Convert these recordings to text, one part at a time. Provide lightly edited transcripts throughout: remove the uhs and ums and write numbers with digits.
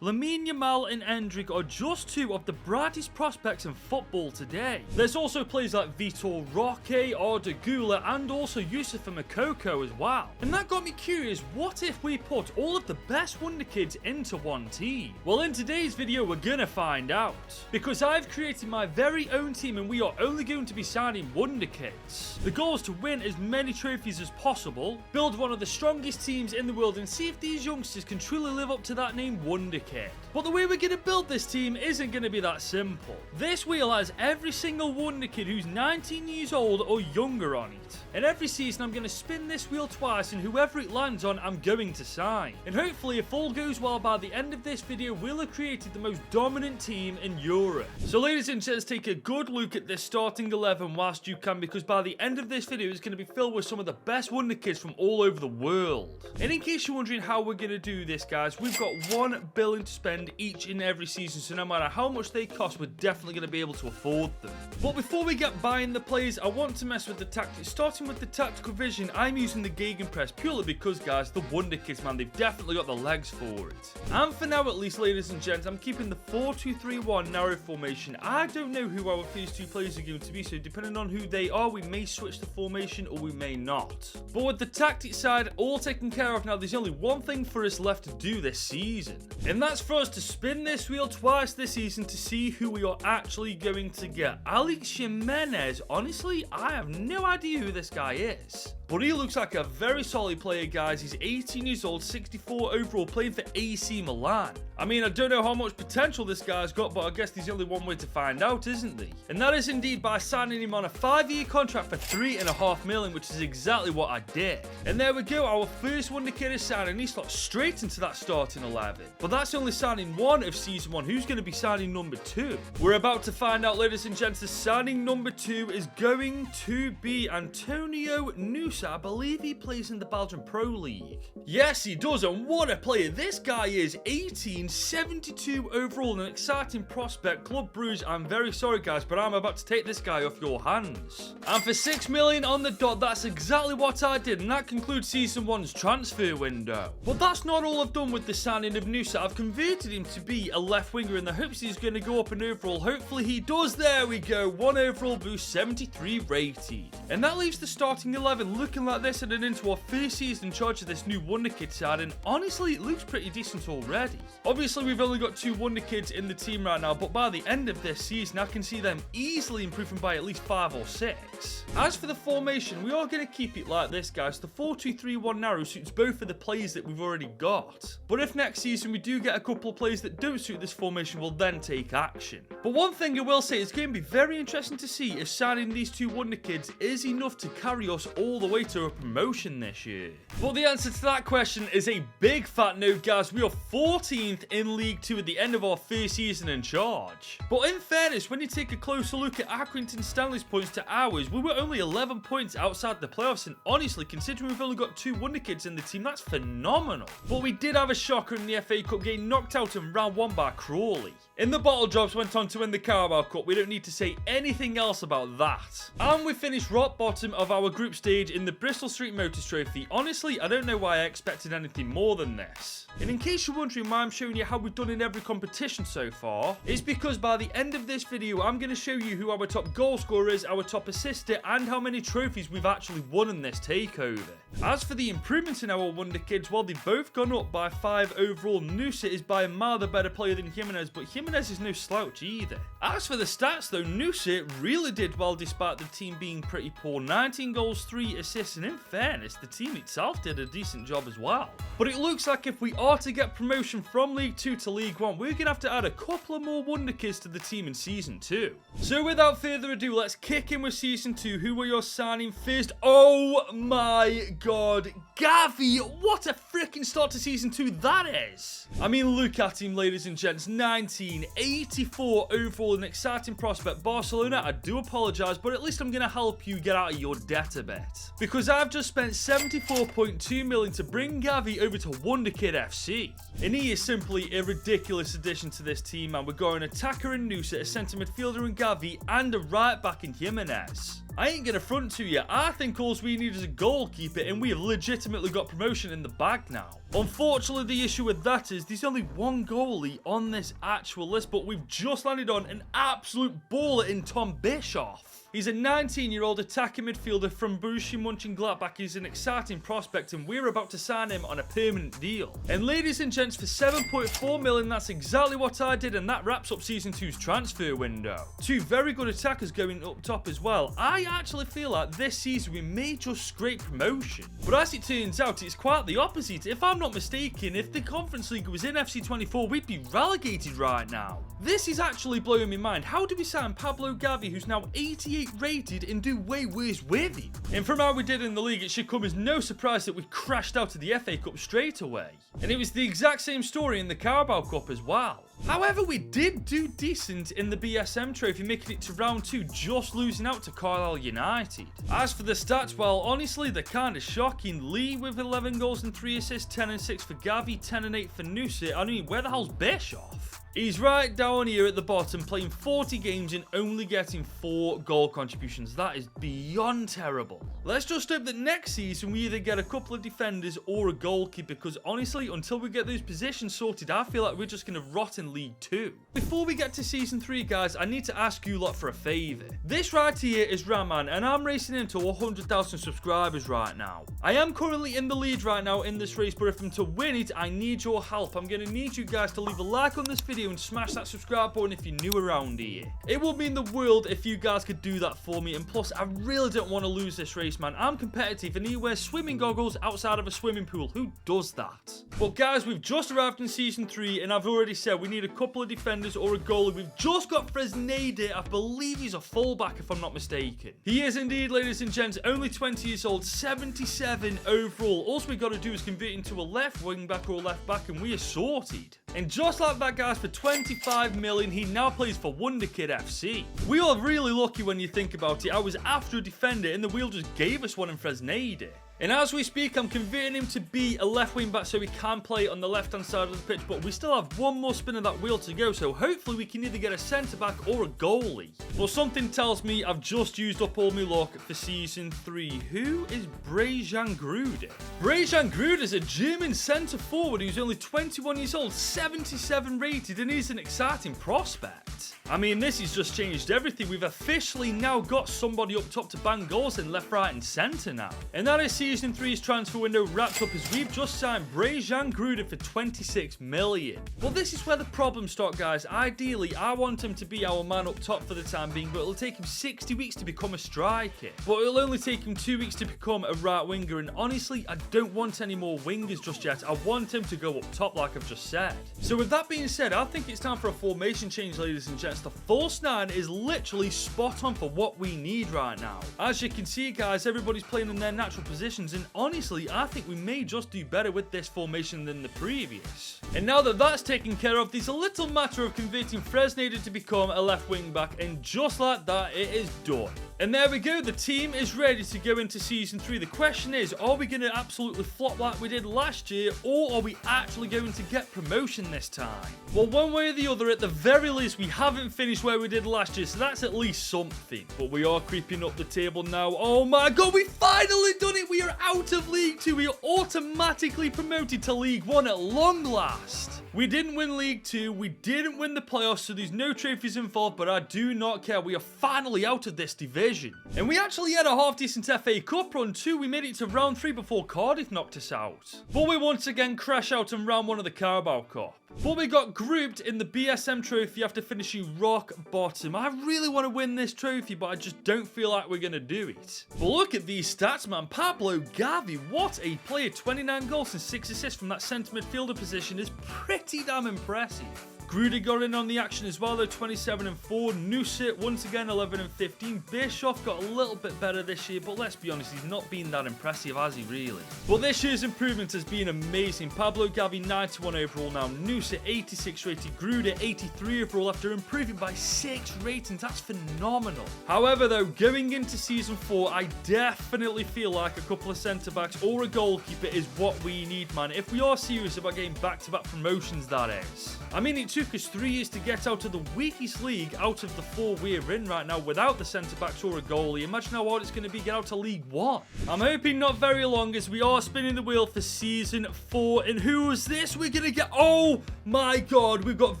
Lamine Yamal and Endrick are just two of the brightest prospects in football today. There's also players like Vitor Roque, Arda Güler, and also Youssoufa Moukoko as well. And that got me curious, what if we put all of the best wonderkids into one team? Well, in today's video we're gonna find out. Because I've created my very own team and we are only going to be signing wonderkids. The goal is to win as many trophies as possible, build one of the strongest teams in the world, and see if these youngsters can truly live up to that name wonderkid. But the way we're going to build this team isn't going to be that simple. This wheel has every single wonderkid who's 19 years old or younger on it. And every season I'm going to spin this wheel twice, and whoever it lands on I'm going to sign. And hopefully if all goes well, by the end of this video we'll have created the most dominant team in Europe. So ladies and gents, take a good look at this starting 11 whilst you can, because by the end of this video it's going to be filled with some of the best wonderkids from all over the world. And in case you're wondering how we're going to do this, guys, we've got $1 billion to spend each and every season, so no matter how much they cost we're definitely going to be able to afford them. But before we get buying the players, I want to mess with the tactics. Starting with the tactical vision, I'm using the gegenpress purely because, guys, the wonderkids, man, they've definitely got the legs for it. And for now at least, ladies and gents, I'm keeping the 4-2-3-1 narrow formation. I don't know who our first two players are going to be, so depending on who they are we may switch the formation or we may not. But with the tactics side all taken care of now, there's only one thing for us left to do this season, and that's for us to spin this wheel twice this season to see who we are actually going to get. Alex Jimenez, honestly, I have no idea who this guy is. But he looks like a very solid player, guys. He's 18 years old, 64 overall, playing for AC Milan. I mean, I don't know how much potential this guy's got, but I guess there's only one way to find out, isn't there? And that is indeed by signing him on a 5-year contract for $3.5 million, which is exactly what I did. And there we go, our first wonderkid is signed, and he slots straight into that starting 11. But that's only signing one of season 1. Who's going to be signing number 2? We're about to find out, ladies and gents. The signing number 2 is going to be Antonio Nusa. I believe he plays in the Belgian Pro League. Yes, he does, and what a player. This guy is 18, 72 overall, an exciting prospect. Club Brugge, I'm very sorry, guys, but I'm about to take this guy off your hands. And for $6 million on the dot, that's exactly what I did, and that concludes Season 1's transfer window. But that's not all I've done with the signing of Nusa. I've converted him to be a left winger in the hopes he's going to go up in overall. Hopefully he does. There we go, 1 overall boost, 73 rated. And that leaves the starting 11 looking like this, heading into our first season in charge of this new wonderkid side, and honestly it looks pretty decent already. Obviously we've only got 2 wonderkids in the team right now, but by the end of this season I can see them easily improving by at least 5 or 6. As for the formation, we are going to keep it like this, guys. The 4-2-3-1 narrow suits both of the players that we've already got, but if next season we do get a couple of players that don't suit this formation, we'll then take action. But one thing I will say, it's going to be very interesting to see if signing these 2 wonderkids is enough to carry us all the way to a promotion this year. But the answer to that question is a big fat no, guys. We are 14th in League 2 at the end of our first season in charge. But in fairness, when you take a closer look at Accrington Stanley's points to ours, we were only 11 points outside the playoffs, and honestly, considering we've only got 2 wonderkids in the team, that's phenomenal. But we did have a shocker in the FA Cup, getting knocked out in round 1 by Crawley. In the bottle drops, went on to win the Carabao Cup. We don't need to say anything else about that. And we finished rock bottom of our group stage in the Bristol Street Motors Trophy. Honestly, I don't know why I expected anything more than this. And in case you're wondering why I'm showing you how we've done in every competition so far, it's because by the end of this video I'm going to show you who our top goal scorer is, our top assister, and how many trophies we've actually won in this takeover. As for the improvements in our wonderkids, well, they've both gone up by 5 overall. Nusa is by a mile the better player than Jimenez, but Jimenez is no slouch either. As for the stats though, Nusa really did well despite the team being pretty poor. 19 goals, 3 assists, and in fairness, the team itself did a decent job as well. But it looks like if we are to get promotion from League 2 to League 1, we're going to have to add a couple of more wonderkids to the team in Season 2. So without further ado, let's kick in with Season 2. Who are you signing first? Oh my god, Gavi! What a freaking start to Season 2 that is! I mean, look at him, ladies and gents. 19, 84 overall, an exciting prospect. Barcelona, I do apologise, but at least I'm going to help you get out of your debt a bit. Because I've just spent $74.2 million to bring Gavi over to Wonderkid FC. And he is simply a ridiculous addition to this team, and we're going attacker in Nusa, a centre midfielder in Gavi, and a right back in Jimenez. I ain't gonna front to you, I think all we need is a goalkeeper and we have legitimately got promotion in the bag now. Unfortunately, the issue with that is there's only one goalie on this actual list, but we've just landed on an absolute baller in Tom Bishoff. He's a 19-year-old attacking midfielder from Borussia Mönchengladbach. He's an exciting prospect and we're about to sign him on a permanent deal. And ladies and gents, for 7.4 million, that's exactly what I did, and that wraps up Season 2's transfer window. Two very good attackers going up top as well. I actually feel like this season we may just scrape promotion. But as it turns out, it's quite the opposite. If I'm not mistaken, if the Conference League was in FC24, we'd be relegated right now. This is actually blowing my mind. How do we sign Pablo Gavi, who's now 88 rated, and do way worse with him? And from how we did in the league, it should come as no surprise that we crashed out of the FA Cup straight away. And it was the exact same story in the Carabao Cup as well. However, we did do decent in the BSM trophy, making it to round 2, just losing out to Carlisle United. As for the stats, well, honestly, they're kind of shocking. Lee with 11 goals and 3 assists, 10 and 6 for Gavi, 10 and 8 for Nusa. I mean, where the hell's Bishoff? He's right down here at the bottom, playing 40 games and only getting 4 goal contributions. That is beyond terrible. Let's just hope that next season we either get a couple of defenders or a goalkeeper, because honestly, until we get those positions sorted, I feel like we're just going to rot in League 2. Before we get to Season 3, guys, I need to ask you lot for a favour. This right here is Raman, and I'm racing into 100,000 subscribers right now. I am currently in the lead right now in this race, but if I'm to win it, I need your help. I'm going to need you guys to leave a like on this video and smash that subscribe button if you're new around here. It would mean the world if you guys could do that for me, and plus I really don't want to lose this race, man. I'm competitive and he wears swimming goggles outside of a swimming pool. Who does that? But guys, we've just arrived in Season 3 and I've already said we need a couple of defenders or a goalie. We've just got Fresneda. I believe he's a fullback if I'm not mistaken. He is indeed, ladies and gents, only 20 years old, 77 overall. All we got to do is convert into a left wing back or a left back and we are sorted. And just like that, guys, for 25 million, he now plays for Wonderkid FC. We are really lucky when you think about it. I was after a defender and the wheel just gave us one in Fresneda. And as we speak, I'm converting him to be a left wing back so he can play on the left hand side of the pitch, but we still have one more spin of that wheel to go, so hopefully we can either get a centre back or a goalie. Well, something tells me I've just used up all my luck for Season 3. Who is Brejan Gruder? Brejan Gruder is a German centre forward who's only 21 years old, 77 rated, and he's an exciting prospect. I mean, this has just changed everything. We've officially now got somebody up top to bang goals in left, right and centre now. And that is Season 3's transfer window wrapped up as we've just signed Brejan Gruder for 26 million. Well, this is where the problems start, guys. Ideally, I want him to be our man up top for the time being, but it'll take him 60 weeks to become a striker. But it'll only take him 2 weeks to become a right winger, and honestly, I don't want any more wingers just yet. I want him to go up top like I've just said. So with that being said, I think it's time for a formation change, ladies and gents. The false 9 is literally spot on for what we need right now. As you can see, guys, everybody's playing in their natural positions, and honestly, I think we may just do better with this formation than the previous. And now that that's taken care of, there's a little matter of converting Fresneda to become a left wing back, and just like that, it is done. And there we go, the team is ready to go into Season 3. The question is, are we going to absolutely flop like we did last year, or are we actually going to get promotion this time? Well, one way or the other, at the very least, we haven't finished where we did last year, so that's at least something. But we are creeping up the table now. Oh my god, we finally done it! We are out of League 2. We are automatically promoted to League 1 at long last. We didn't win League 2, we didn't win the playoffs, so there's no trophies involved, but I do not care. We are finally out of this division. And we actually had a half-decent FA Cup run too. We made it to round 3 before Cardiff knocked us out. But we once again crash out in round 1 of the Carabao Cup. But we got grouped in the BSM trophy after finishing rock bottom. I really want to win this trophy, but I just don't feel like we're going to do it. But look at these stats, man. Pablo Gavi, what a player. 29 goals and 6 assists from that centre midfielder position is pretty damn impressive. Gruder got in on the action as well, though, 27 and 4. Nusa, once again, 11 and 15. Bishoff got a little bit better this year, but let's be honest, he's not been that impressive, has he, really? But this year's improvement has been amazing. Pablo Gavi, 91 overall now. Nusa, 86 rated. Gruder, 83 overall after improving by 6 ratings. That's phenomenal. However, though, going into Season 4, I definitely feel like a couple of centre-backs or a goalkeeper is what we need, man. If we are serious about getting back-to-back promotions, that is. I mean, it took us 3 years to get out of the weakest league out of the 4 we're in right now without the centre-backs or a goalie. Imagine how hard it's going to be to get out to League 1. I'm hoping not very long, as we are spinning the wheel for Season 4. And who is this? We're going to get... Oh my God, we've got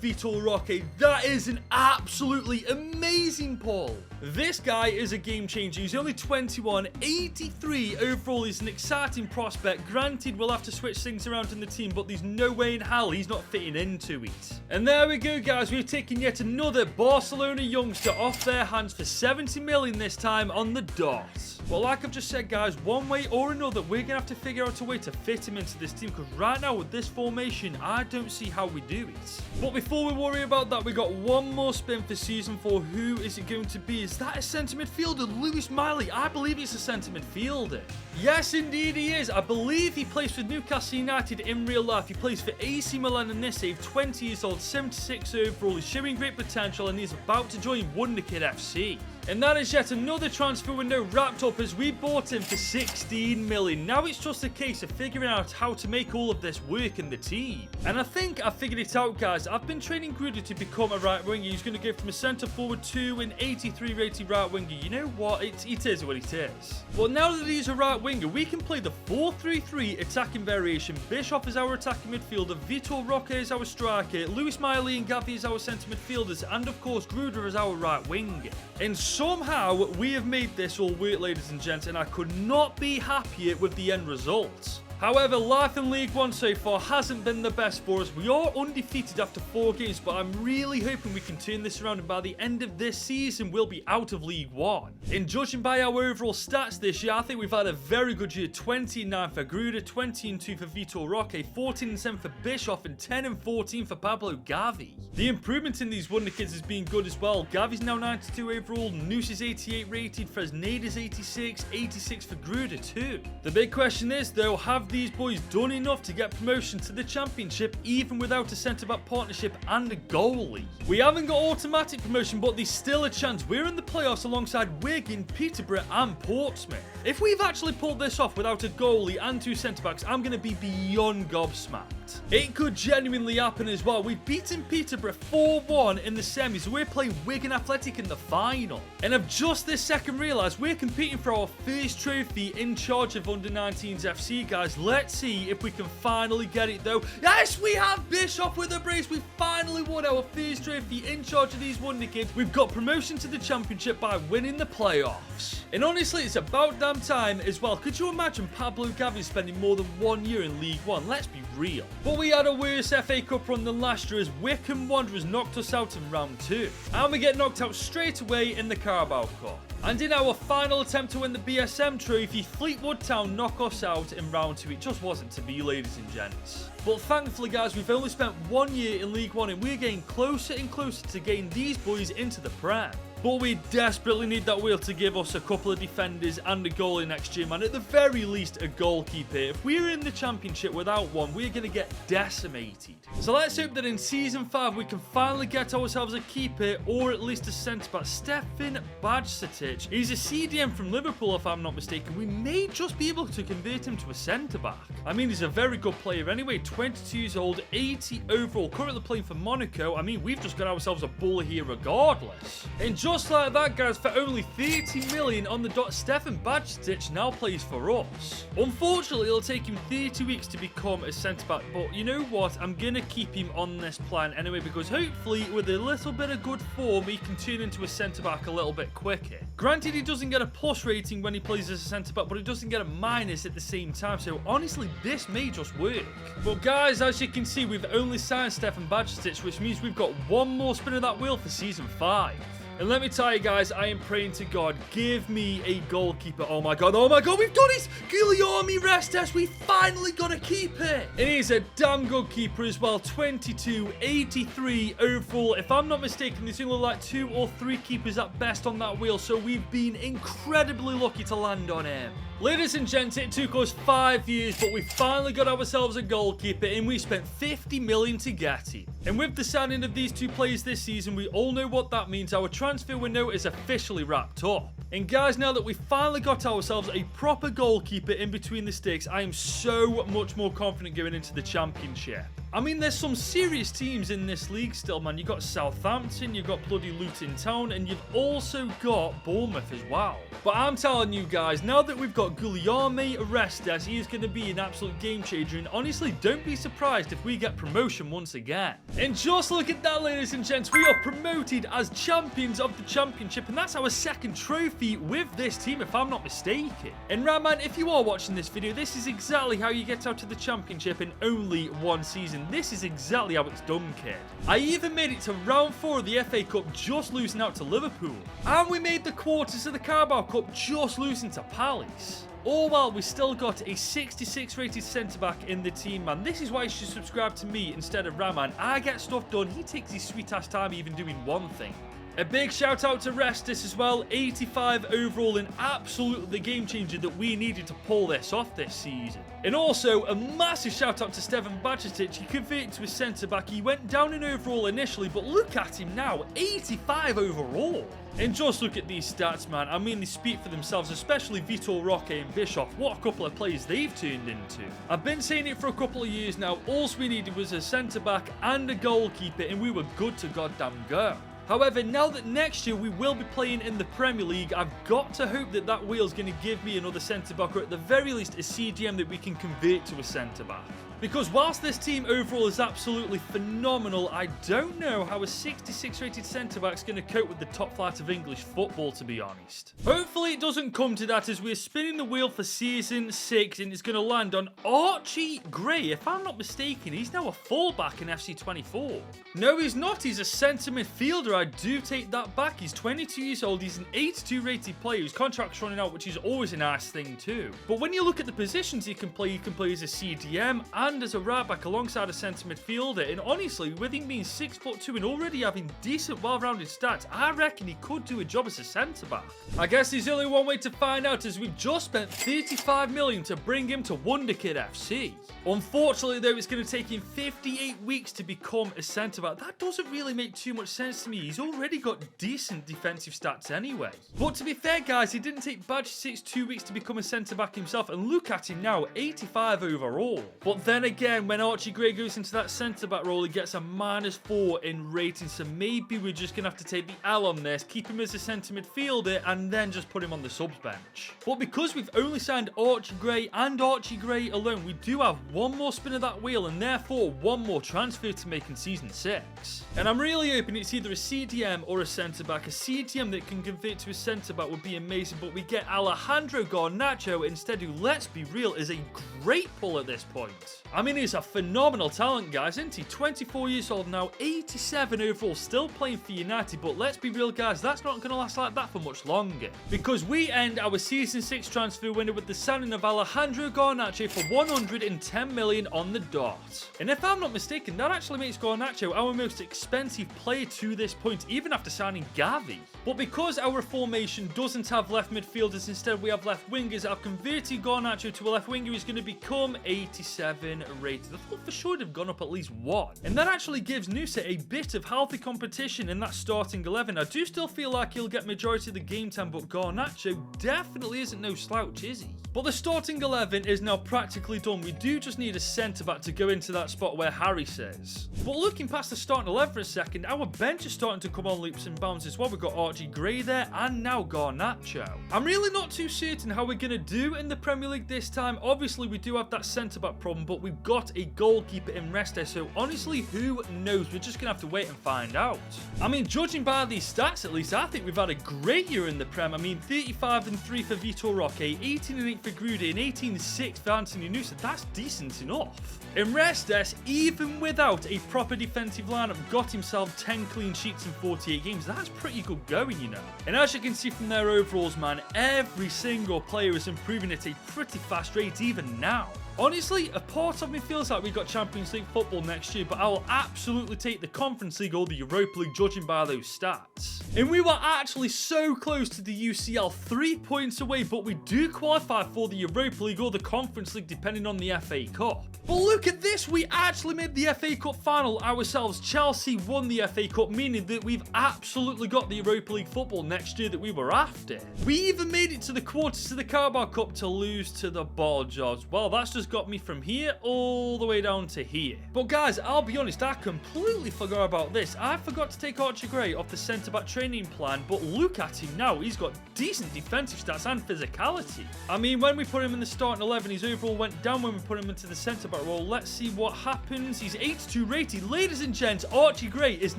Vitor Roque. That is an absolutely amazing pull. This guy is a game changer. He's only 21, 83 overall. He's an exciting prospect. Granted, we'll have to switch things around in the team, but there's no way in hell he's not fitting into it. And there we go, guys. We've taken yet another Barcelona youngster off their hands for 70 million this time on the dot. Well, like I've just said, guys, one way or another, we're going to have to figure out a way to fit him into this team, because right now with this formation, I don't see how we do it. But before we worry about that, we got one more spin for Season 4. Who is it going to be? Is that a centre midfielder? Lewis Miley. I believe he's a centre midfielder. Yes, indeed he is. I believe he plays for Newcastle United in real life. He plays for AC Milan in this age, 20 years old, 76 overall. He's showing great potential and he's about to join Wonderkid FC. And that is yet another transfer window wrapped up, as we bought him for 16 million. Now it's just a case of figuring out how to make all of this work in the team. And I think I figured it out, guys. I've been training Gruder to become a right winger. He's going to go from a centre forward to an 83 rated right winger. You know what? It is what it is. But now that he's a right winger, we can play the 4-3-3 attacking variation. Bishoff is our attacking midfielder. Vitor Roque is our striker. Lewis Miley and Gavi is our centre midfielders. And of course, Gruder is our right winger. And somehow we have made this all work, ladies and gents, and I could not be happier with the end result. However, life in League 1 so far hasn't been the best for us. We are undefeated after 4 games, but I'm really hoping we can turn this around, and by the end of this season, we'll be out of League 1. In judging by our overall stats this year, I think we've had a very good year. 20-9 for Gruder, 20-2 for Vitor Roque, 14-7 for Bischoff, and 10-14 for Pablo Gavi. The improvement in these wonderkids has been good as well. Gavi's now 92 overall, Noose is 88 rated, Fresneda's 86, 86 for Gruder too. The big question is, though, have these boys done enough to get promotion to the championship even without a centre-back partnership and a goalie? We haven't got automatic promotion, but there's still a chance. We're in the playoffs alongside Wigan, Peterborough and Portsmouth. If we've actually pulled this off without a goalie and 2 centre-backs, I'm going to be beyond gobsmacked. It could genuinely happen as well. We've beaten Peterborough 4-1 in the semis, so we're playing Wigan Athletic in the final. And I've just this second realised we're competing for our first trophy in charge of Under-19's FC, guys. Let's see if we can finally get it, though. Yes, we have Bishoff with a brace. We finally won our first trophy in charge of these Wonder Kids. We've got promotion to the championship by winning the playoffs. And honestly, it's about damn time as well. Could you imagine Pablo Gavi spending more than 1 year in League 1? Let's be real. But we had a worse FA Cup run than last year, as Wycombe Wanderers knocked us out in round 2. And we get knocked out straight away in the Carabao Cup. And in our final attempt to win the BSM trophy, Fleetwood Town knock us out in round 2. It just wasn't to be, ladies and gents. But thankfully, guys, we've only spent 1 year in League 1 and we're getting closer and closer to getting these boys into the Prem. But we desperately need that wheel to give us a couple of defenders and a goalie next year, man. At the very least, a goalkeeper. If we're in the championship without one, we're going to get decimated. So let's hope that in Season 5 we can finally get ourselves a keeper, or at least a centre-back. Stefan Bajcetic. He's a CDM from Liverpool, if I'm not mistaken. We may just be able to convert him to a centre-back. I mean, he's a very good player anyway. 22 years old, 80 overall, currently playing for Monaco. I mean, we've just got ourselves a bull here regardless. And just like that, guys, for only 30 million on the dot, Stefan Bajcetic now plays for us. Unfortunately, it'll take him 30 weeks to become a centre-back, but you know what? I'm going to keep him on this plan anyway, because hopefully with a little bit of good form, he can turn into a centre-back a little bit quicker. Granted, he doesn't get a plus rating when he plays as a centre-back, but he doesn't get a minus at the same time, so honestly, this may just work. But guys, as you can see, we've only signed Stefan Bajcetic, which means we've got one more spin of that wheel for Season 5. And let me tell you guys, I am praying to God, give me a goalkeeper. Oh my God, we've done it! Guilherme Restes, we finally got a keeper! And he's a damn good keeper as well, 22, 83 overall. If I'm not mistaken, there's only like 2 or 3 keepers at best on that wheel, so we've been incredibly lucky to land on him. Ladies and gents, it took us 5 years, but we finally got ourselves a goalkeeper, and we spent 50 million to get him. And with the signing of these 2 players this season, we all know what that means. Our transfer window is officially wrapped up. And guys, now that we finally got ourselves a proper goalkeeper in between the sticks, I am so much more confident going into the championship. I mean, there's some serious teams in this league still, man. You've got Southampton, you've got bloody Luton Town, and you've also got Bournemouth as well. But I'm telling you guys, now that we've got Guilherme Arestes, he is going to be an absolute game changer, and honestly, don't be surprised if we get promotion once again. And just look at that, ladies and gents, we are promoted as champions of the championship, and that's our second trophy with this team, if I'm not mistaken. And right, man, if you are watching this video, this is exactly how you get out of the championship in only one season. This is exactly how it's done, kid. I even made it to round 4 of the FA Cup, just losing out to Liverpool. And we made the quarters of the Carabao Cup, just losing to Palace. All while we still got a 66 rated centre-back in the team, man. This is why you should subscribe to me instead of Rahman. I get stuff done, he takes his sweet ass time even doing one thing. A big shout out to Restis as well, 85 overall, and absolutely the game changer that we needed to pull this off this season. And also a massive shout out to Stevan Bajcetic. He converted to a centre back. He went down in overall initially, but look at him now, 85 overall. And just look at these stats, man. I mean, they speak for themselves, especially Vitor Roque and Bishoff. What a couple of players they've turned into. I've been saying it for a couple of years now. All we needed was a centre back and a goalkeeper, and we were good to goddamn go. However, now that next year we will be playing in the Premier League, I've got to hope that that wheel's going to give me another centre-back, or at the very least a CDM that we can convert to a centre-back. Because whilst this team overall is absolutely phenomenal, I don't know how a 66 rated centre-back is going to cope with the top flight of English football, to be honest. Hopefully it doesn't come to that, as we're spinning the wheel for season 6, and it's going to land on Archie Gray. If I'm not mistaken, he's now a fullback in FC 24. No, he's not. He's a centre midfielder. I do take that back. He's 22 years old. He's an 82 rated player whose contract's running out, which is always a nice thing too. But when you look at the positions he can play as a CDM and as a right back alongside a centre midfielder. And honestly, with him being 6'2" and already having decent, well-rounded stats, I reckon he could do a job as a centre back. I guess there's only one way to find out, as we've just spent 35 million to bring him to Wonderkid FC. Unfortunately, though, it's going to take him 58 weeks to become a centre back. That doesn't really make too much sense to me. He's already got decent defensive stats anyway. But to be fair, guys, it didn't take Bajcetic 2 weeks to become a centre back himself, and look at him now, 85 overall. But then again, when Archie Gray goes into that centre-back role, he gets a -4 in rating, so maybe we're just going to have to take the L on this, keep him as a centre midfielder, and then just put him on the subs bench. But because we've only signed Archie Gray and Archie Gray alone, we do have one more spin of that wheel, and therefore one more transfer to make in Season 6. And I'm really hoping it's either a CDM or a centre-back. A CDM that can convert to a centre-back would be amazing, but we get Alejandro Garnacho instead, who, let's be real, is a great pull at this point. I mean, he's a phenomenal talent, guys, isn't he? 24 years old now, 87 overall, still playing for United, but let's be real, guys, that's not going to last like that for much longer. Because we end our Season 6 transfer window with the signing of Alejandro Garnacho for 110 million on the dot. And if I'm not mistaken, that actually makes Garnacho our most expensive player to this point, even after signing Gavi. But because our formation doesn't have left midfielders, instead we have left wingers, I've converted Garnacho to a left winger who's going to become 87 rated. I thought for sure it'd have gone up at least 1. And that actually gives Nusa a bit of healthy competition in that starting 11. I do still feel like he'll get majority of the game time, but Garnacho definitely isn't no slouch, is he? But the starting 11 is now practically done. We do just need a centre-back to go into that spot where Harry says. But looking past the starting 11 for a second, our bench is starting to come on leaps and bounds as well. We've got Archie Gray there and now Garnacho. I'm really not too certain how we're going to do in the Premier League this time. Obviously, we do have that centre-back problem, but we've got a goalkeeper in Reste, so honestly, who knows? We're just going to have to wait and find out. I mean, judging by these stats, at least, I think we've had a great year in the Prem. I mean, 35-3 for Vitor Roque, 18-8 for Grude, and 18-6 for Anthony Nusa. That's decent enough. And Restes, even without a proper defensive lineup, got himself 10 clean sheets in 48 games. That's pretty good going, you know. And as you can see from their overalls, man, every single player is improving at a pretty fast rate even now. Honestly, a part of me feels like we got Champions League football next year, but I will absolutely take the Conference League or the Europa League, judging by those stats. And we were actually so close to the UCL, 3 points away, but we do qualify for the Europa League or the Conference League, depending on the FA Cup. But look at this, we actually made the FA Cup final ourselves. Chelsea won the FA Cup, meaning that we've absolutely got the Europa League football next year that we were after. We even made it to the quarters of the Carabao Cup to lose to the ball jobs. Well, that's just got me from here all the way down to here. But guys, I'll be honest, I completely forgot about this. I forgot to take Archie Gray off the centre-back training plan, but look at him now. He's got decent defensive stats and physicality. I mean, when we put him in the starting 11, his overall went down when we put him into the centre-back role. Let's see what happens. He's 82 rated. Ladies and gents, Archie Gray is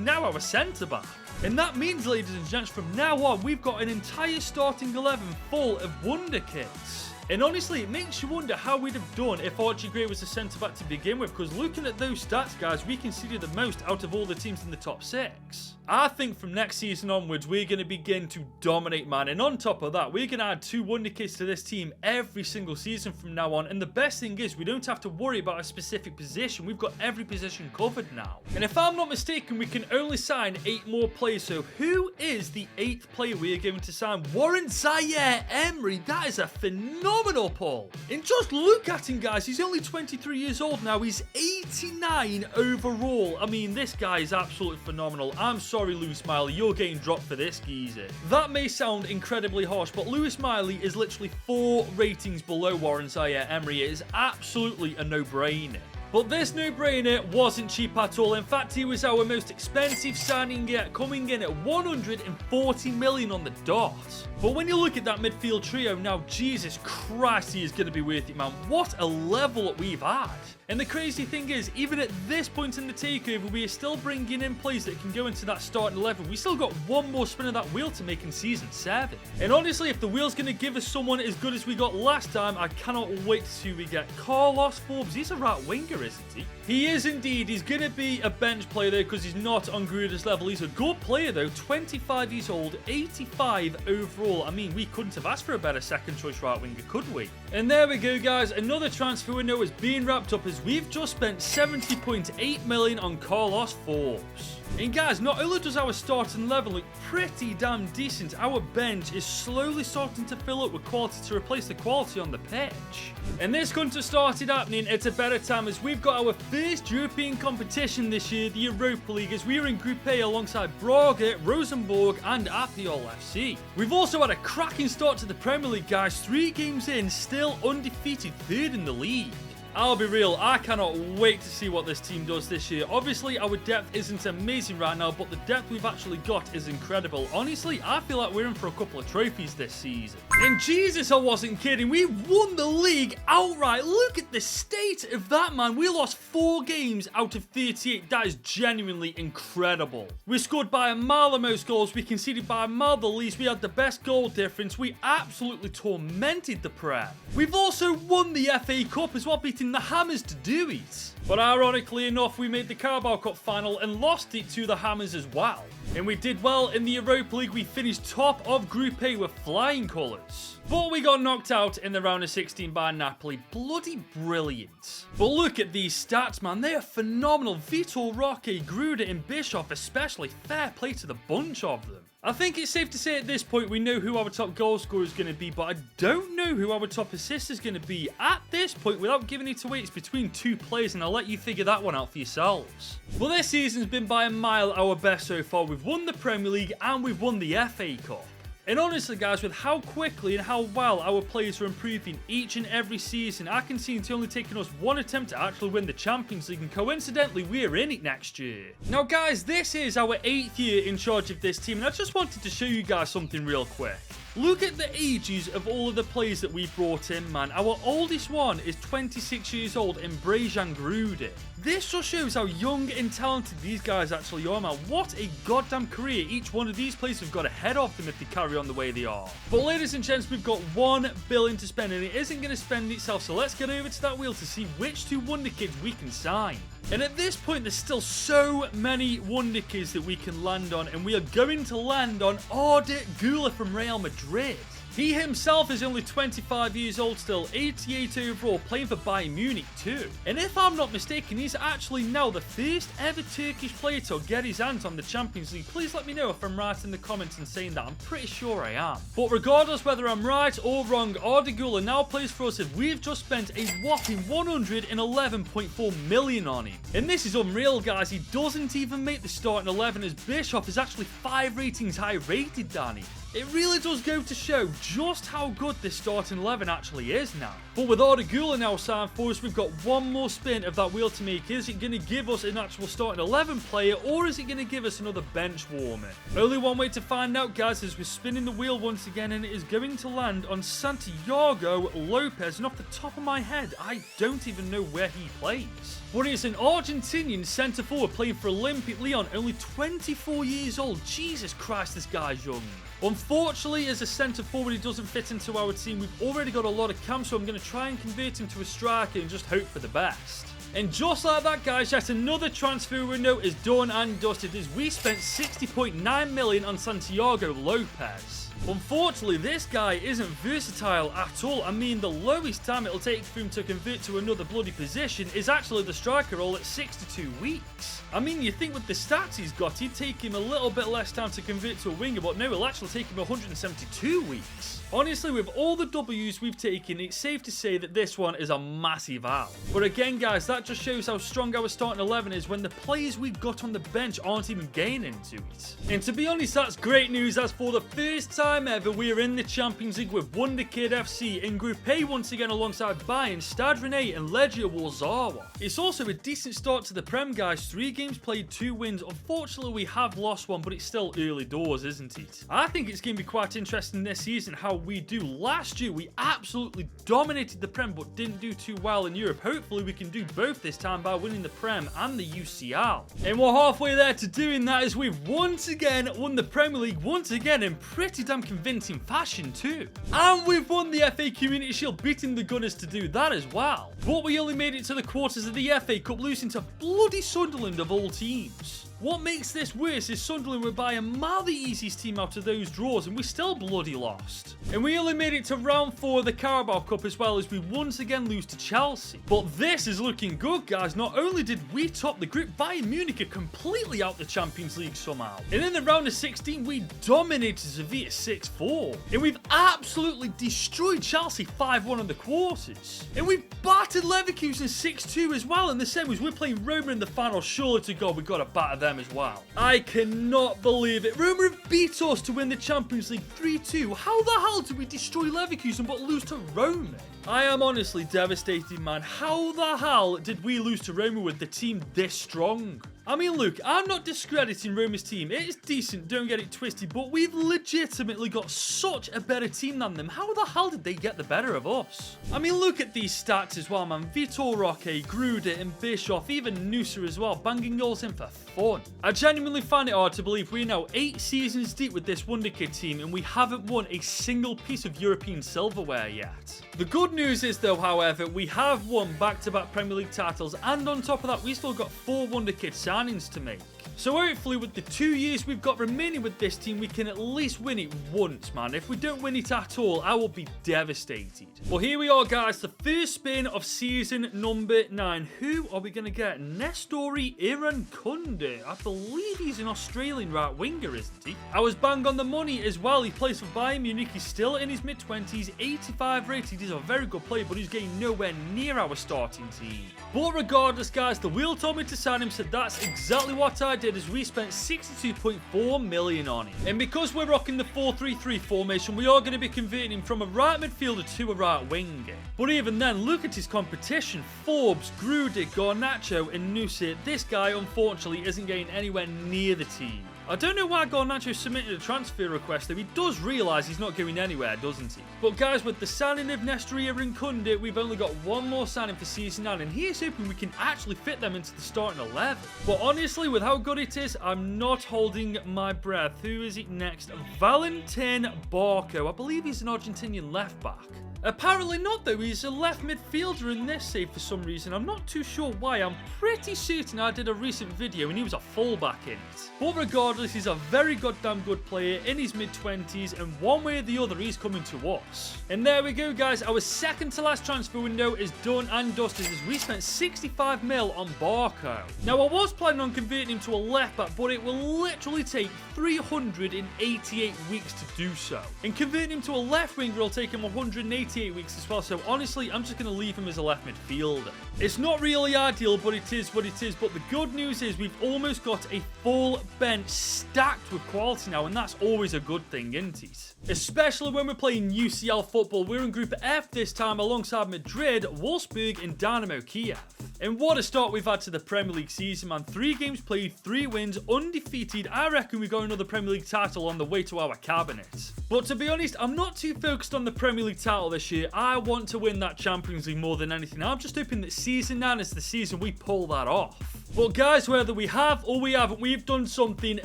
now our centre-back. And that means, ladies and gents, from now on, we've got an entire starting 11 full of wonderkids. And honestly, it makes you wonder how we'd have done if Archie Gray was a centre-back to begin with, because looking at those stats, guys, we conceded the most out of all the teams in the top 6. I think from next season onwards, we're going to begin to dominate, man. And on top of that, we're going to add 2 wonderkids to this team every single season from now on. And the best thing is, we don't have to worry about a specific position. We've got every position covered now. And if I'm not mistaken, we can only sign 8 more players. So who is the 8th player we are going to sign? Warren Zaire-Emery. That is a phenomenal pull. And just look at him, guys. He's only 23 years old now. He's 89 overall. I mean, this guy is absolutely phenomenal. I'm sorry, Lewis Miley, you're getting dropped for this geezer. That may sound incredibly harsh, but Lewis Miley is literally 4 ratings below Warren Zaire-Emery. It is absolutely a no-brainer. But this no-brainer wasn't cheap at all. In fact, he was our most expensive signing yet, coming in at 140 million on the dot. But when you look at that midfield trio now, Jesus Christ, he is going to be worth it, man. What a level we've had. And the crazy thing is, even at this point in the takeover, we are still bringing in players that can go into that starting 11. We still got one more spin of that wheel to make in Season 7. And honestly, if the wheel's going to give us someone as good as we got last time, I cannot wait to see who we get. Carlos Forbes, he's a right winger, isn't he? He is indeed. He's going to be a bench player there because he's not on Gruder's level. He's a good player though, 25 years old, 85 overall. I mean, we couldn't have asked for a better second choice right winger, could we? And there we go, guys. Another transfer window is being wrapped up as we've just spent 70.8 million on Carlos Forbes. And guys, not only does our starting level look pretty damn decent, our bench is slowly starting to fill up with quality to replace the quality on the pitch. And this couldn't have started happening at a better time as we've got our first European competition this year, the Europa League, as we are in Group A alongside Braga, Rosenborg and Apiol FC. We've also had a cracking start to the Premier League, guys. 3 games in, still undefeated, 3rd in the league. I'll be real, I cannot wait to see what this team does this year. Obviously, our depth isn't amazing right now, but the depth we've actually got is incredible. Honestly, I feel like we're in for a couple of trophies this season. And Jesus, I wasn't kidding. We won the league outright. Look at the state of that, man. We lost 4 games out of 38. That is genuinely incredible. We scored by a mile the most goals. We conceded by a mile the least. We had the best goal difference. We absolutely tormented the Prem. We've also won the FA Cup as well, beating the Hammers to do it. But ironically enough, we made the Carabao Cup final and lost it to the Hammers as well. And we did well in the Europa League. We finished top of Group A with flying colours. But we got knocked out in the round of 16 by Napoli. Bloody brilliant. But look at these stats, man. They are phenomenal. Vitor Roque, Gruder and Bishoff especially. Fair play to the bunch of them. I think it's safe to say at this point we know who our top goal scorer is going to be, but I don't know who our top assist is going to be. At this point, without giving it away, it's between 2 players, and I'll let you figure that one out for yourselves. Well, this season's been by a mile our best so far. We've won the Premier League and we've won the FA Cup. And honestly, guys, with how quickly and how well our players are improving each and every season, I can see it's only taken us 1 attempt to actually win the Champions League, and coincidentally, we're in it next year. Now, guys, this is our 8th year in charge of this team, and I just wanted to show you guys something real quick. Look at the ages of all of the players that we brought in, man. Our oldest one is 26 years old in Brejan Gruder. This just shows how young and talented these guys actually are, man. What a goddamn career each one of these players have got ahead of them if they carry on the way they are. But ladies and gents, we've got 1 billion to spend, and it isn't going to spend itself, so let's get over to that wheel to see which 2 wonderkids we can sign. And at this point, there's still so many wonderkids that we can land on, and we are going to land on Arda Güler from Real Madrid. He himself is only 25 years old still, 88 overall, playing for Bayern Munich too. And if I'm not mistaken, he's actually now the first ever Turkish player to get his hands on the Champions League. Please let me know if I'm right in the comments and saying that. I'm pretty sure I am. But regardless whether I'm right or wrong, Arda Güler now plays for us and we've just spent a whopping 111.4 million on him. And this is unreal, guys. He doesn't even make the starting 11 as Bishoff is actually 5 ratings higher rated than him. It really does go to show just how good this starting 11 actually is now. But with Arda Güler now signed for us, we've got one more spin of that wheel to make. Is it going to give us an actual starting 11 player, or is it going to give us another bench warmer? Only one way to find out, guys, is we're spinning the wheel once again, and it is going to land on Santiago Lopez. And off the top of my head, I don't even know where he plays. But it's an Argentinian centre forward playing for Olympique Lyon, only 24 years old. Jesus Christ, this guy's young. Unfortunately, as a centre forward, he doesn't fit into our team. We've already got a lot of camps, so I'm going to try and convert him to a striker and just hope for the best. And just like that, guys, yet another transfer window is done and dusted as we spent 60.9 million on Santiago Lopez. Unfortunately, this guy isn't versatile at all. I mean, the lowest time it'll take for him to convert to another bloody position is actually the striker role at 62 weeks. I mean, you think with the stats he's got, he'd take him a little bit less time to convert to a winger, but no, it'll actually take him 172 weeks. Honestly, with all the W's we've taken, it's safe to say that this one is a massive L. But again, guys, that just shows how strong our starting 11 is when the players we've got on the bench aren't even getting into it. And to be honest, that's great news, as for the first time ever, we are in the Champions League with Wonderkid FC in Group A once again alongside Bayern, Stade Rennais and Legia Warsaw. It's also a decent start to the Prem, guys. 3 games played, 2 wins. Unfortunately, we have lost one, but it's still early doors, isn't it? I think it's going to be quite interesting this season how we do. Last year, we absolutely dominated the Prem, but didn't do too well in Europe. Hopefully, we can do both this time by winning the Prem and the UCL. And we're halfway there to doing that as we've once again won the Premier League, once again in pretty damn convincing fashion too. And we've won the FA Community Shield, beating the Gunners to do that as well. But we only made it to the quarters of the FA Cup, losing to bloody Sunderland of all teams. What makes this worse is Sunderland were by a mile the easiest team out of those draws, and we still bloody lost. And we only made it to round 4 of the Carabao Cup as well, as we once again lose to Chelsea. But this is looking good, guys. Not only did we top the group, Bayern Munich are completely out the Champions League somehow. And in the round of 16, we dominated Sevilla 6-4. And we've absolutely destroyed Chelsea 5-1 in the quarters. And we've battered Leverkusen 6-2 as well in the semis. We're playing Roma in the final. Surely to God, we've got to batter them as well. I cannot believe it. Roma have beat us to win the Champions League 3-2. How the hell did we destroy Leverkusen but lose to Roma? I am honestly devastated, man. How the hell did we lose to Roma with the team this strong? I mean, look, I'm not discrediting Roma's team. It is decent, don't get it twisted, but we've legitimately got such a better team than them. How the hell did they get the better of us? I mean, look at these stats as well, man. Vitor Roque, Gruder and Bischoff, even Nusa as well, banging goals in for fun. I genuinely find it hard to believe we're now 8 seasons deep with this Wonderkid team and we haven't won a single piece of European silverware yet. The good news is though, however, we have won back-to-back Premier League titles, and on top of that, we still got 4 Wonderkid signings to make. So hopefully with the 2 years we've got remaining with this team, we can at least win it once, man. If we don't win it at all, I will be devastated. Well, here we are, guys. The first spin of season number 9. Who are we going to get? Nestori Irankunda. I believe he's an Australian right winger, isn't he? I was bang on the money as well. He plays for Bayern Munich. He's still in his mid-20s, 85 rated. He's a very good player, but he's getting nowhere near our starting team. But regardless, guys, the wheel told me to sign him, so that's exactly what I did, as we spent 62.4 million on him. And because we're rocking the 4-3-3 formation, we are going to be converting him from a right midfielder to a right winger. But even then, look at his competition. Forbes, Gruder, Garnacho and Nusa. This guy, unfortunately, isn't getting anywhere near the team. I don't know why Garnacho submitted a transfer request, though. He does realise he's not going anywhere, doesn't he? But guys, with the signing of Nestori Irankunda, we've only got one more signing for season 9, and here's hoping we can actually fit them into the starting 11. But honestly, with how good it is, I'm not holding my breath. Who is it next? Valentin Barco. I believe he's an Argentinian left back. Apparently not though, he's a left midfielder in this save for some reason. I'm not too sure why. I'm pretty certain I did a recent video and he was a fullback in it. But regardless, he's a very goddamn good player in his mid-20s, and one way or the other he's coming to us. And there we go guys, our second to last transfer window is done and dusted as we spent 65 mil on Barco. Now I was planning on converting him to a left back, but it will literally take 388 weeks to do so. And converting him to a left winger will take him 188 weeks as well, so honestly I'm just going to leave him as a left midfielder. It's not really ideal, but it is what it is. But the good news is we've almost got a full bench stacked with quality now, and that's always a good thing, isn't it? Especially when we're playing UCL football. We're in Group F this time alongside Madrid, Wolfsburg and Dynamo Kiev. And what a start we've had to the Premier League season, man. 3 games played, 3 wins, undefeated. I reckon we got another Premier League title on the way to our cabinet. But to be honest, I'm not too focused on the Premier League title this year. I want to win that Champions League more than anything. I'm just hoping that season 9 is the season we pull that off. But guys, whether we have or we haven't, we've done something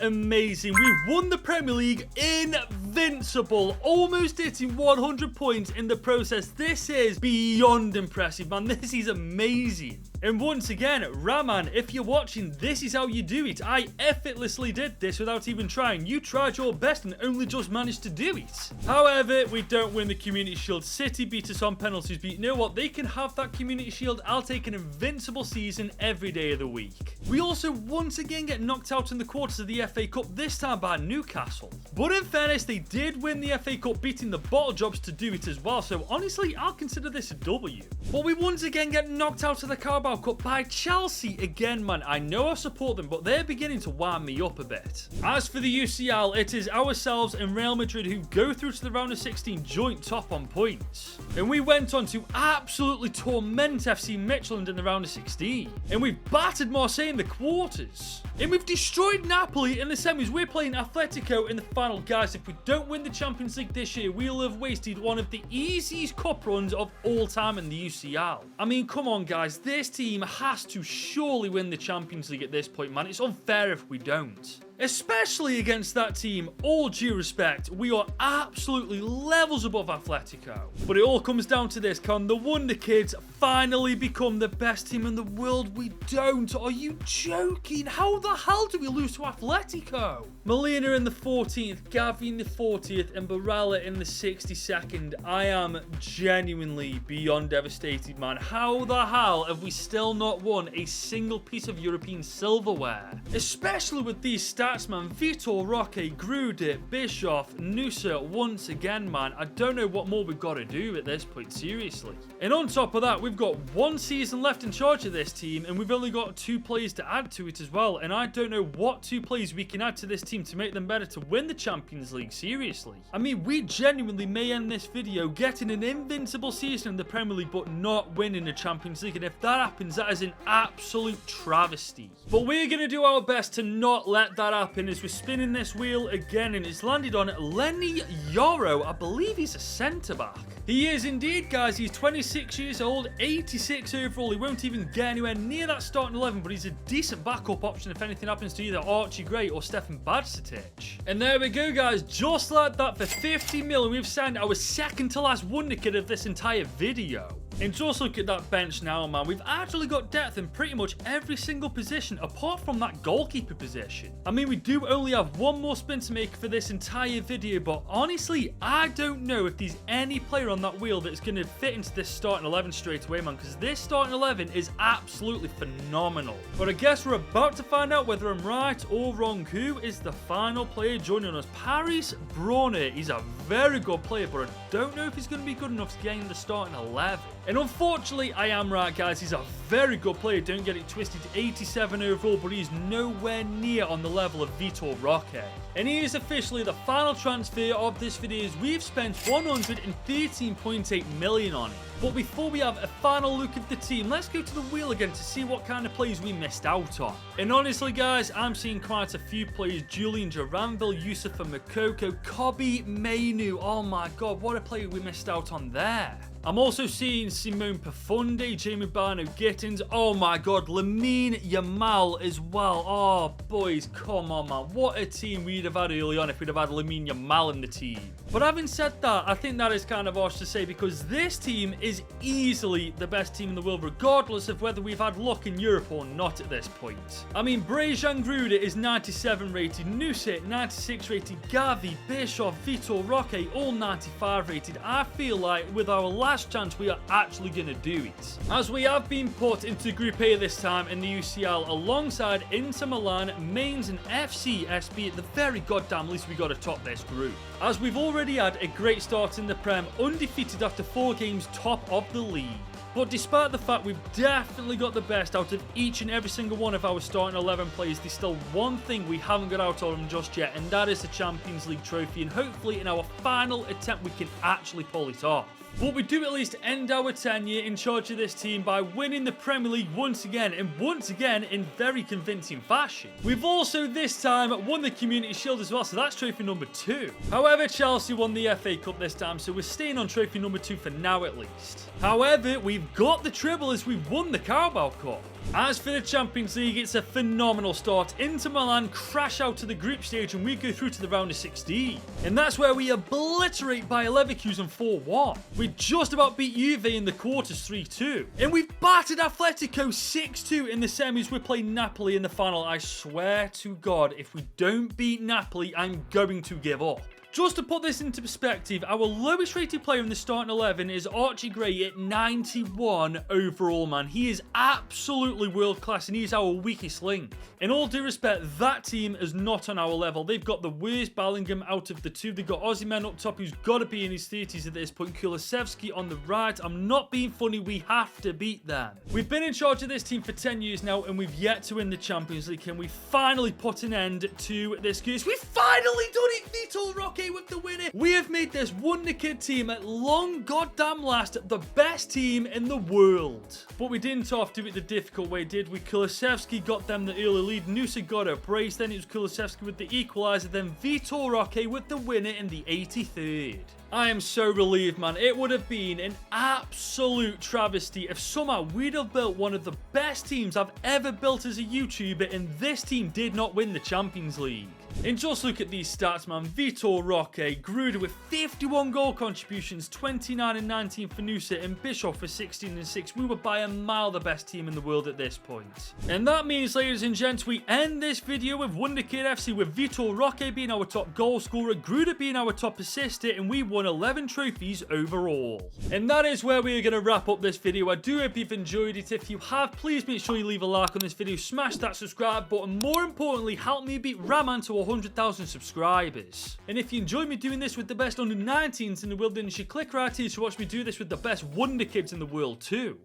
amazing. We've won the Premier League Invincible, almost hitting 100 points in the process. This is beyond impressive, man. This is amazing. And once again, Raman, if you're watching, this is how you do it. I effortlessly did this without even trying. You tried your best and only just managed to do it. However, we don't win the Community Shield. City beat us on penalties, but you know what? They can have that Community Shield. I'll take an invincible season every day of the week. We also once again get knocked out in the quarters of the FA Cup, this time by Newcastle. But in fairness, they did win the FA Cup, beating the Bottle Jobs to do it as well. So honestly, I'll consider this a W. But we once again get knocked out of the Carabao Cup by Chelsea again, man. I know I support them, but they're beginning to wind me up a bit. As for the UCL, it is ourselves and Real Madrid who go through to the round of 16 joint top on points. And we went on to absolutely torment FC Midtjylland in the round of 16. And we've battered Marseille in the quarters. And we've destroyed Napoli in the semis. We're playing Atletico in the final. Guys, if we don't win the Champions League this year, we'll have wasted one of the easiest cup runs of all time in the UCL. I mean, come on, guys. This team has to surely win the Champions League at this point, man. It's unfair if we don't. Especially against that team, all due respect, we are absolutely levels above Atletico. But it all comes down to this: can the wonderkids finally become the best team in the world? We don't. Are you joking? How the hell do we lose to Atletico? Molina in the 14th, Gavi in the 40th, and Barella in the 62nd. I am genuinely beyond devastated, man. How the hell have we still not won a single piece of European silverware? Especially with these stats, man. Vitor Roque, Gruder, Bischoff, Nusa, once again, man. I don't know what more we've got to do at this point, seriously. And on top of that, we've got 1 season left in charge of this team, and we've only got 2 players to add to it as well. And I don't know what 2 players we can add to this team to make them better to win the Champions League, seriously. I mean, we genuinely may end this video getting an invincible season in the Premier League, but not winning the Champions League. And if that happens, that is an absolute travesty. But we're going to do our best to not let that happen as we're spinning this wheel again, and it's landed on Lenny Yoro. I believe he's a centre-back. He is indeed, guys. He's 26 years old, 86 overall. He won't even get anywhere near that starting 11, but he's a decent backup option if anything happens to either Archie Gray or Stefan Bajcetic. And there we go, guys. Just like that, for 50 mil, we've signed our second to last wonderkid of this entire video. And just look at that bench now, man. We've actually got depth in pretty much every single position apart from that goalkeeper position. I mean, we do only have 1 more spin to make for this entire video, but honestly, I don't know if there's any player on that wheel that's going to fit into this starting 11 straight away, man, because this starting 11 is absolutely phenomenal. But I guess we're about to find out whether I'm right or wrong. Who is the final player joining us? Paris Brunner. He's a very good player, but I don't know if he's going to be good enough to get in the starting 11. And unfortunately, I am right, guys. He's a very good player. Don't get it twisted. 87 overall, but he's nowhere near on the level of Vitor Roque. And he is officially the final transfer of this video, as we've spent 113.8 million on it. But before we have a final look at the team, let's go to the wheel again to see what kind of players we missed out on. And honestly, guys, I'm seeing quite a few players. Julian Duranville, Yusufa Makoko, Kobe Mainu. Oh my god, what a player we missed out on there. I'm also seeing Simone Profunde, Jamie Barno-Gittins. Oh my god, Lamine Yamal as well. Oh, boys, come on, man. What a team we'd have had early on if we'd have had Lamine Yamal in the team. But having said that, I think that is kind of harsh to say because this team is easily the best team in the world, regardless of whether we've had luck in Europe or not at this point. I mean, Brejan Gruda is 97 rated, Nusset 96 rated, Gavi, Bishoff, Vitor Roque all 95 rated. I feel like with our last chance we are actually going to do it, as we have been put into Group A this time in the UCL alongside Inter Milan, Mainz and FC SB. At the very goddamn least we got to top this group, as we've already had a great start in the Prem, undefeated after 4 games, top of the league. But despite the fact we've definitely got the best out of each and every single one of our starting 11 players, there's still one thing we haven't got out of them just yet, and that is the Champions League trophy, and hopefully in our final attempt we can actually pull it off. But we do at least end our tenure in charge of this team by winning the Premier League once again, and once again in very convincing fashion. We've also this time won the Community Shield as well, so that's trophy number 2. However, Chelsea won the FA Cup this time, so we're staying on trophy number 2 for now at least. However, we've got the treble as we've won the Carabao Cup. As for the Champions League, it's a phenomenal start. Inter Milan crash out to the group stage and we go through to the round of 16. And that's where we obliterate Bayer Leverkusen 4-1. We just about beat Juve in the quarters 3-2. And we've battered Atletico 6-2 in the semis. We're playing Napoli in the final. I swear to God, if we don't beat Napoli, I'm going to give up. Just to put this into perspective, our lowest rated player in the starting 11 is Archie Gray at 91 overall, man. He is absolutely world class and he's our weakest link. In all due respect, that team is not on our level. They've got the worst Bellingham out of the two. They've got Osimhen up top, who's got to be in his 30s at this point. Kulusevski on the right. I'm not being funny. We have to beat them. We've been in charge of this team for 10 years now and we've yet to win the Champions League. Can we finally put an end to this curse? We've finally done it, Vitor Roque with the winner. We have made this wonderkid team at long goddamn last the best team in the world. But we didn't have to do it the difficult way, did we? Kulusevski got them the early lead. Nusa got a brace. Then it was Kulusevski with the equaliser. Then Vitor Roque with the winner in the 83rd. I am so relieved, man. It would have been an absolute travesty if somehow we'd have built one of the best teams I've ever built as a YouTuber and this team did not win the Champions League. And just look at these stats, man. Vitor Roque, Gruda with 51 goal contributions, 29 and 19 for Nusa, and Bischoff for 16 and 6. We were by a mile the best team in the world at this point. And that means, ladies and gents, we end this video with Wonderkid FC with Vitor Roque being our top goal scorer, Gruda being our top assister, and we won 11 trophies overall. And that is where we are going to wrap up this video. I do hope you've enjoyed it. If you have, please make sure you leave a like on this video, smash that subscribe button. More importantly, help me beat Raman to 100,000 subscribers. And if you enjoy me doing this with the best under 19s in the world, then you should click right here to watch me do this with the best wonder kids in the world too.